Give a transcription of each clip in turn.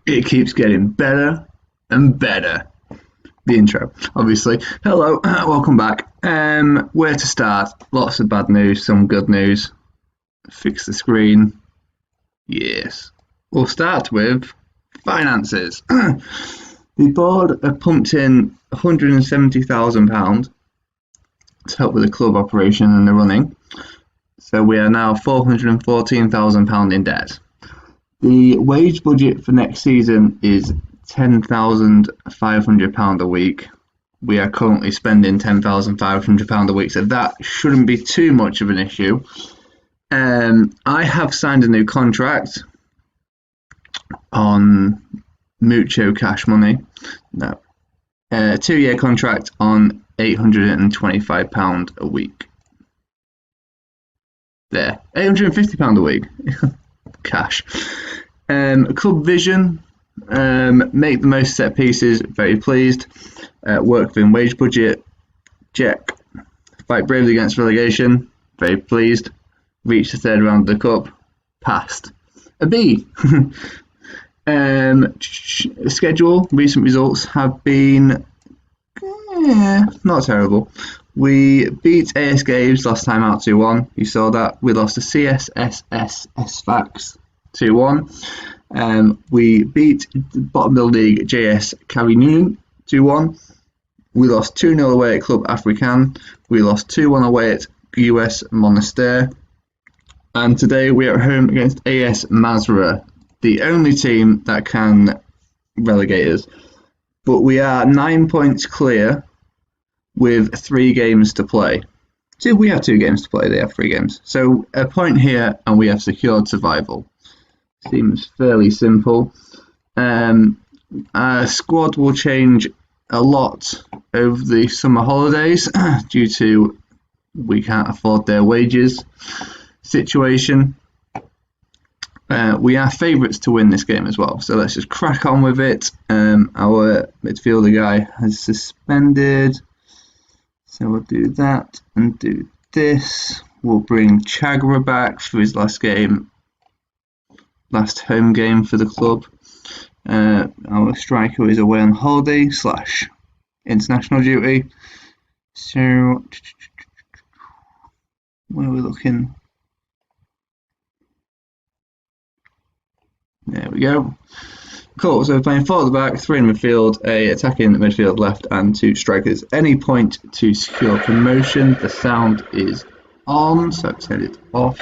It keeps getting better and better. The intro, obviously. Hello, welcome back. Where to start? Lots of bad news, some good news. Fix the screen. Yes. We'll start with finances. The board have pumped in £170,000 to help with the club operation and the running. So we are now £414,000 in debt. The wage budget for next season is £10,500 a week. We are currently spending £10,500 a week, so that shouldn't be too much of an issue. I have signed a new contract on Mucho cash money. No, a 2-year contract on £825 a week. There, £850 a week. Cash. Club vision. Make the most set pieces. Very pleased. Work within wage budget. Check. Fight bravely against relegation. Very pleased. Reach the third round of the cup. Passed. A B. Schedule. Recent results have been not terrible. We beat AS Games last time out 2-1. You saw that. We lost to CSSS Sfax 2-1. We beat the bottom of the league JS Carignan 2-1. We lost 2-0 away at Club African. We lost 2-1 away at US Monastir. And today we are at home against AS Masra, the only team that can relegate us. But we are 9 points clear with 3 games to play. So we have 2 games to play, they have 3 games. So a point here and we have secured survival. Seems fairly simple. Our squad will change a lot over the summer holidays due to we can't afford their wages situation. We are favourites to win this game as well, so let's just crack on with it. Our midfielder guy has suspended, so we'll do that and do this. We'll bring Chagra back for his last home game for the club. Our striker is away on holiday / international duty. So where are we looking? There we go. Cool, so we're playing 4 at the back, 3 in midfield, a attacking midfield left and 2 strikers. Any point to secure promotion. The sound is on, so I've turned it off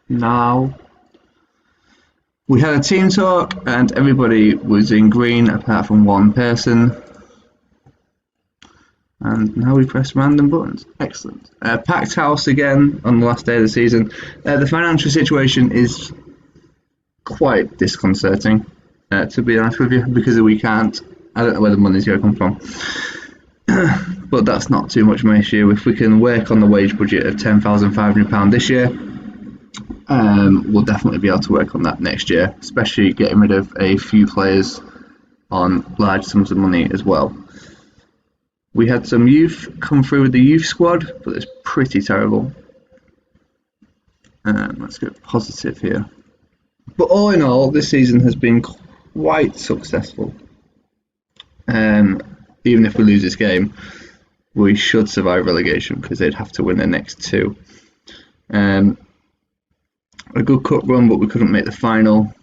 now. We had a team talk and everybody was in green apart from one person. And now we press random buttons. Excellent. Packed house again on the last day of the season. The financial situation is quite disconcerting, to be honest with you, because I don't know where the money's going to come from. But that's not too much of an issue. If we can work on the wage budget of £10,500 this year, we'll definitely be able to work on that next year, especially getting rid of a few players on large sums of money as well. We had some youth come through with the youth squad, but it's pretty terrible. Let's go positive here. But all in all, this season has been quite successful. Even if we lose this game, we should survive relegation because they'd have to win their next 2. A good cup run, but we couldn't make the final.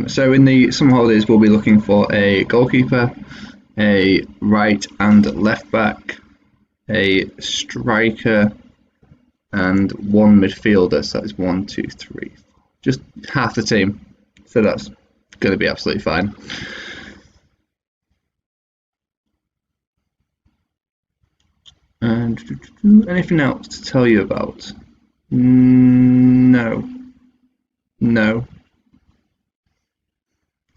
So in the summer holidays, we'll be looking for a goalkeeper, a right and left back, a striker, and 1 midfielder. So that's 1, 2, 3. Just half the team. So that's going to be absolutely fine. And anything else to tell you about? No.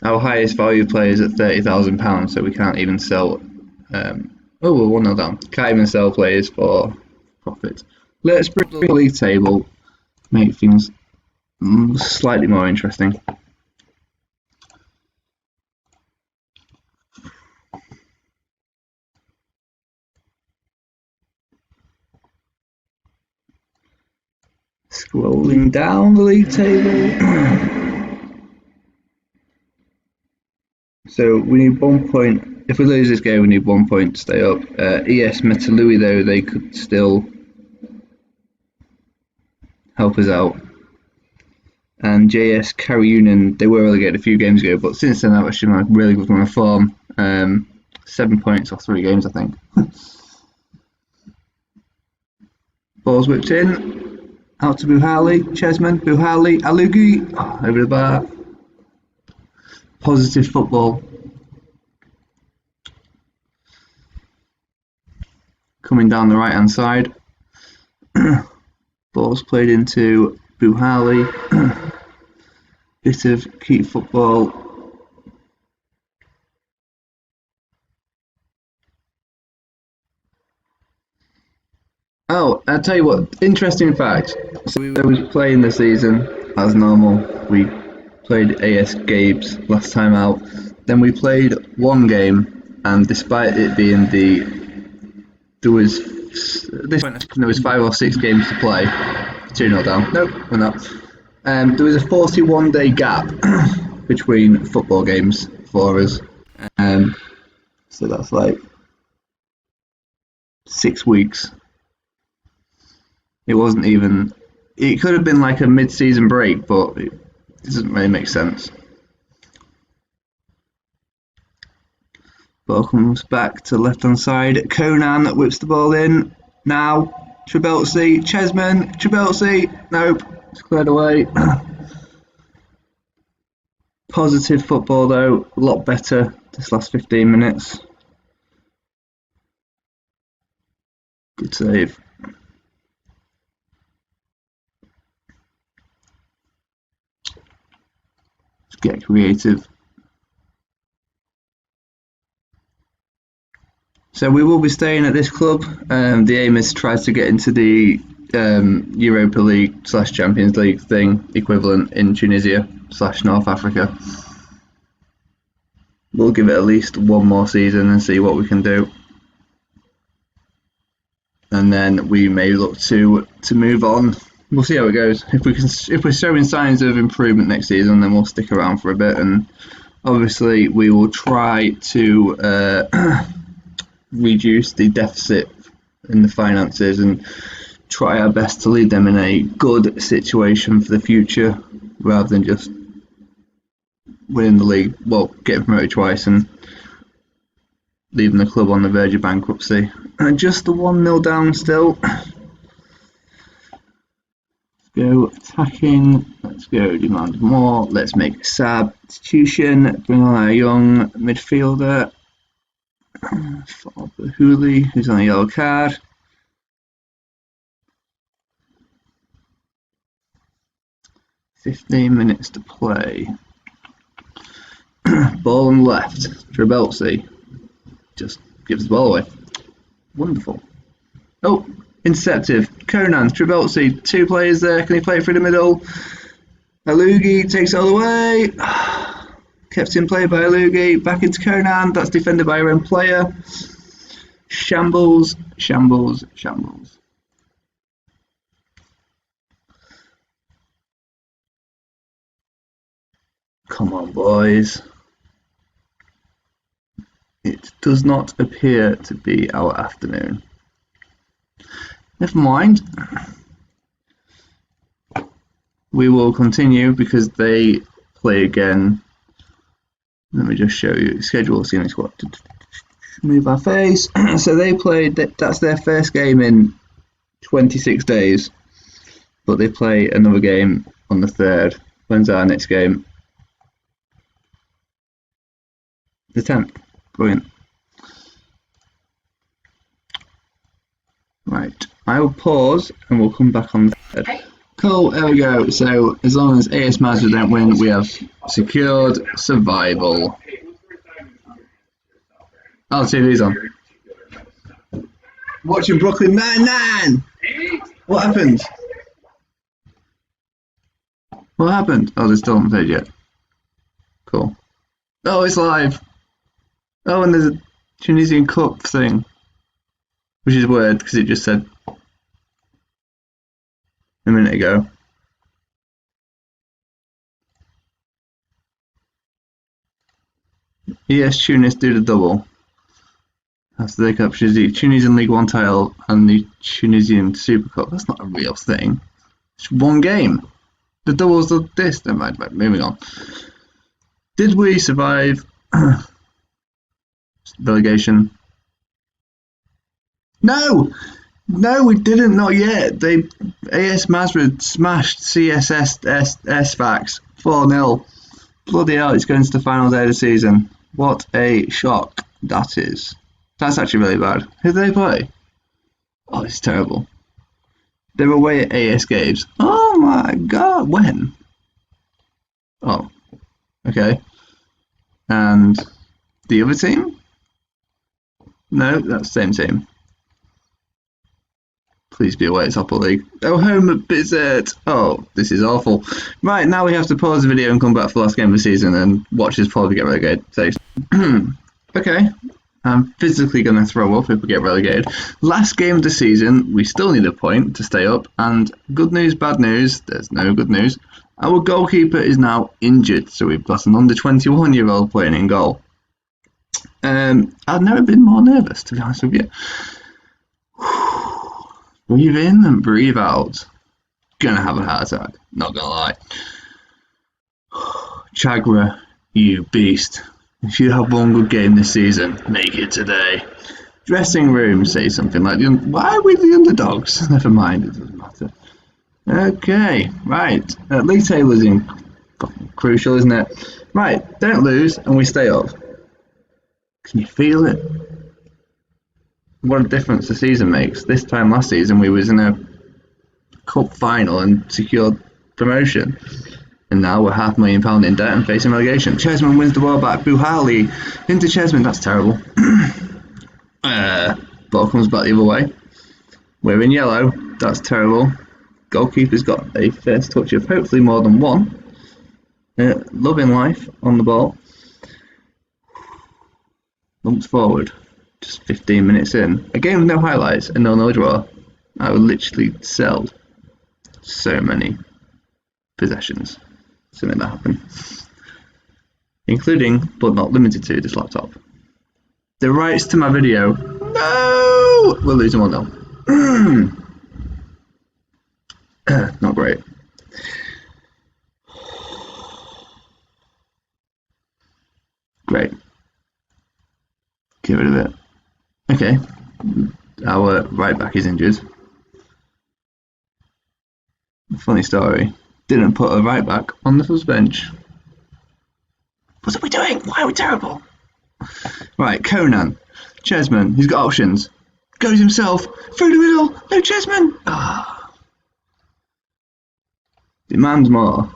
Our highest value player is at £30,000, so we can't even sell. We're 1-0 down. Can't even sell players for profit. Let's bring the league table, make things slightly more interesting. Scrolling down the league table. So we need 1 point. If we lose this game, we need 1 point to stay up. ES Metalui, though, they could still help us out. And JS Carry Union, they were relegated a few games ago, but since then they've actually had a really good run of form. 7 points off 3 games, I think. Ball's whipped in. Out to Buhali, Chesman, Buhali, Alugi, over the bar. Positive football. Coming down the right hand side. Ball's played into Buhali. Bit of keep football. Oh, I'll tell you what, interesting fact. So we was playing the season as normal. We played AS Gabes last time out. Then we played one game, and despite it being there was 5 or 6 games to play. 2-0 down. Nope, we're not. There was a 41-day gap between football games for us. So that's like 6 weeks. It wasn't even. It could have been like a mid-season break, but it doesn't really make sense. Ball comes back to left-hand side. Conan whips the ball in. Now, Trebelsi, Chesman, Trebelsi. Nope, it's cleared away. Positive football though, a lot better this last 15 minutes. Good save. Let's get creative. So we will be staying at this club. The aim is to try to get into the Europa League / Champions League thing equivalent in Tunisia / North Africa. We'll give it at least one more season and see what we can do. And then we may look to move on. We'll see how it goes. If we're showing signs of improvement next season, then we'll stick around for a bit. And obviously, we will try to reduce the deficit in the finances and try our best to lead them in a good situation for the future, rather than just winning the league, well, getting promoted twice and leaving the club on the verge of bankruptcy. And just the 1-0 down still. Go attacking, let's go demand more, let's make a substitution, bring on our young midfielder for Bahuli, who's on a yellow card. "15 minutes to play." Ball on left, Trebelsi just gives the ball away. Wonderful. Oh, interceptive. Conan, Trebelsi, 2 players there. Can he play it through the middle? Alugi takes it all the way. Kept in play by Alugi. Back into Conan. That's defended by our own player. Shambles, shambles, shambles. Come on, boys. It does not appear to be our afternoon. Never mind. We will continue because they play again. Let me just show you schedule. Senior squad. Move our face. So they played. That's their first game in 26 days, but they play another game on the 3rd. When's our next game? The 10th. Brilliant. Right. I will pause and we'll come back on the 3rd. Cool, there we go. So as long as AS Mazda don't win, we have secured survival. Oh, TV's on. Watching Brooklyn Nine-Nine! What happened? What happened? Oh, they still haven't played yet. Cool. Oh, it's live! Oh, and there's a Tunisian Cup thing. Which is weird, because it just said a minute ago. ES Tunis do the double. After they capture the Tunisian League One title and the Tunisian Super Cup. That's not a real thing. It's one game. The doubles of this. Never mind. Right, moving on. Did we survive relegation? No! No, we didn't. Not yet. AS Madrid smashed CSS Fax 4-0. Bloody hell! It's going to the final day of the season. What a shock that is. That's actually really bad. Who do they play? Oh, it's terrible. They're away at AS Games. Oh my god, when? Oh, okay. And the other team? No, that's the same team. Please be away, it's Upper League. Oh, home at Bizzard. Oh, this is awful. Right, now we have to pause the video and come back for the last game of the season and watch us probably get relegated. So, okay. I'm physically going to throw up if we get relegated. Last game of the season, we still need a point to stay up. And good news, bad news, there's no good news. Our goalkeeper is now injured, so we've got an under 21-year-old playing in goal. I've never been more nervous, to be honest with you. Breathe in and breathe out. Gonna have a heart attack, not gonna lie. Chagra, you beast. If you have one good game this season, make it today. Dressing room, say something like, why are we the underdogs? Never mind, it doesn't matter. Okay, right. League tables in crucial, isn't it? Right, don't lose and we stay up. Can you feel it? What a difference the season makes. This time last season we was in a cup final and secured promotion. And now we're £500,000 in debt and facing relegation. Chesman wins the ball back. Buhali into Chesman. That's terrible. Ball comes back the other way. We're in yellow. That's terrible. Goalkeeper's got a first touch of hopefully more than one. Loving life on the ball. Lumps forward. Just 15 minutes in. A game with no highlights and no draw. I would literally sell so many possessions. Something that happened. Including, but not limited to, this laptop. The rights to my video. No! We're losing 1-0. Not great. Great. Get rid of it. Okay. Our right back is injured. Funny story. Didn't put a right back on the first bench. What are we doing? Why are we terrible? Right, Conan. Chesman. He's got options. Goes himself. Through the middle. No, Chesman. Ah. Demands more.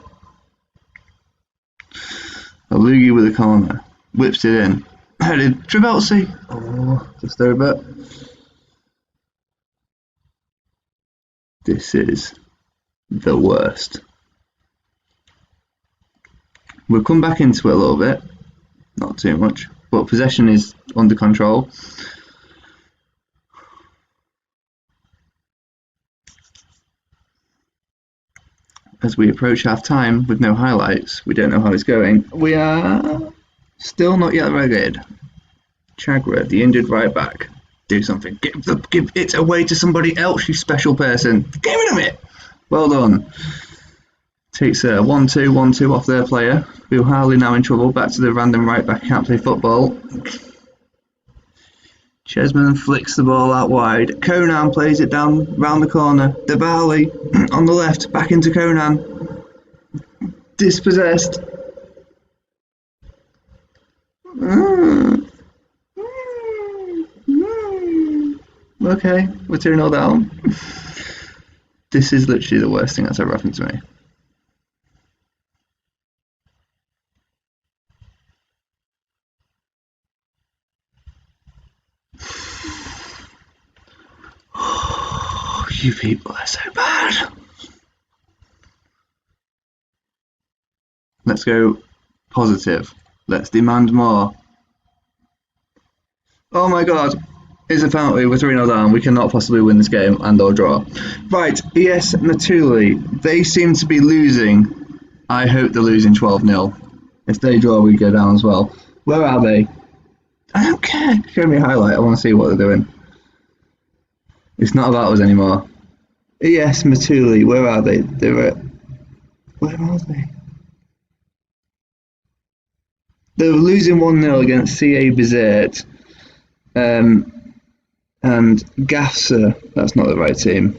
Alugi with a corner. Whips it in. Headed. Trabelsi. Oh, just over. This is the worst. We'll come back into it a little bit, not too much, but possession is under control. As we approach half time with no highlights, we don't know how it's going. We are still not yet relegated. Chagra, the injured right back, do something. Give it away to somebody else, you special person. Get rid of it. Well done. Takes a 1-2 off their player. Buhali now in trouble. Back to the random right back. Can't play football. Chesman flicks the ball out wide. Conan plays it down round the corner. Debali on the left. Back into Conan. Dispossessed. Okay, we're 2-0 down. This is literally the worst thing that's ever happened to me. You people are so bad. Let's go positive. Let's demand more. Oh my god. It's a penalty. We're 3-0 down. We cannot possibly win this game and or draw. Right. ES Natuli. They seem to be losing. I hope they're losing 12-0. If they draw, we go down as well. Where are they? I don't care. Show me a highlight. I want to see what they're doing. It's not about us anymore. Yes, Matuli. Where are they? Where are they? They're losing 1-0 against CA Bizet. And Gafsa. That's not the right team.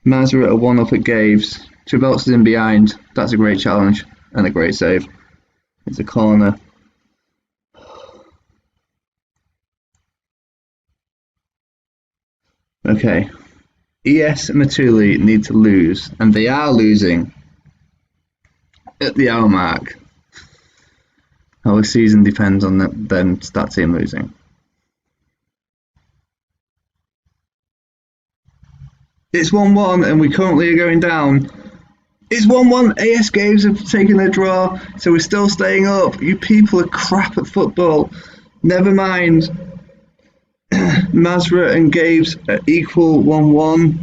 Mazra are 1 up at Gaves. Trabelts is in behind. That's a great challenge and a great save. It's a corner. Okay. ES and Matuli need to lose, and they are losing at the hour mark. Our season depends on them that team losing. It's 1-1 and we currently are going down. It's 1-1. AS Games have taken a draw, so we're still staying up. You people are crap at football. Never mind. Mazra and Gaves are equal 1-1.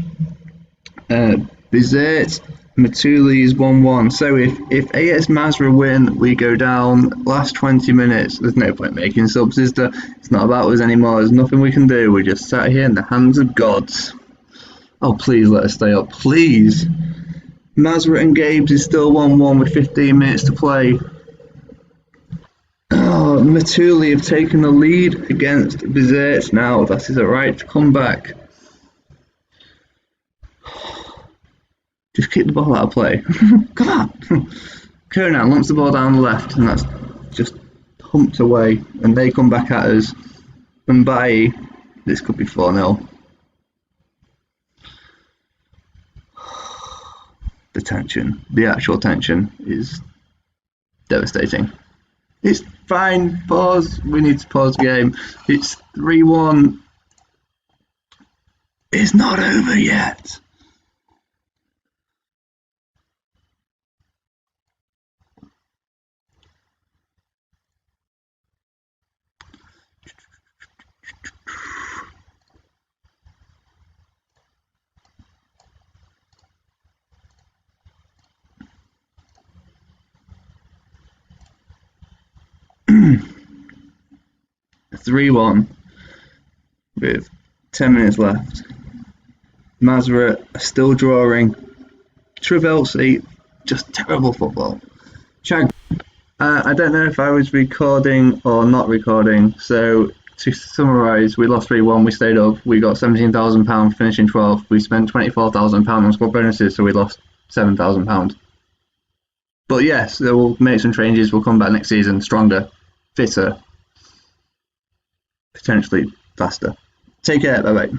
Bizet, Matuli is 1-1. So if AS Mazra win, we go down last 20 minutes. There's no point making subs, is there? It's not about us anymore. There's nothing we can do. We're just sat here in the hands of gods. Oh, please let us stay up. Please. Mazra and Games is still 1-1 with 15 minutes to play. Oh, Matuli have taken the lead against Bizet now. That is a right to come back. Just kick the ball out of play. Come on. Kernan lumps the ball down the left, and that's just humped away. And they come back at us. And by this could be 4-0. The tension, the actual tension, is devastating. It's fine. Pause. We need to pause the game. It's 3-1. It's not over yet. Three 3-1 with 10 minutes left. Mazra still drawing. Trabelsi, just terrible football. Chag, I don't know if I was recording or not recording, so to summarise, we lost 3-1, we stayed up, we got £17,000 finishing 12th, we spent £24,000 on squad bonuses, so we lost £7,000. But yes, we'll make some changes, we'll come back next season stronger, fitter, potentially faster. Take care, bye bye.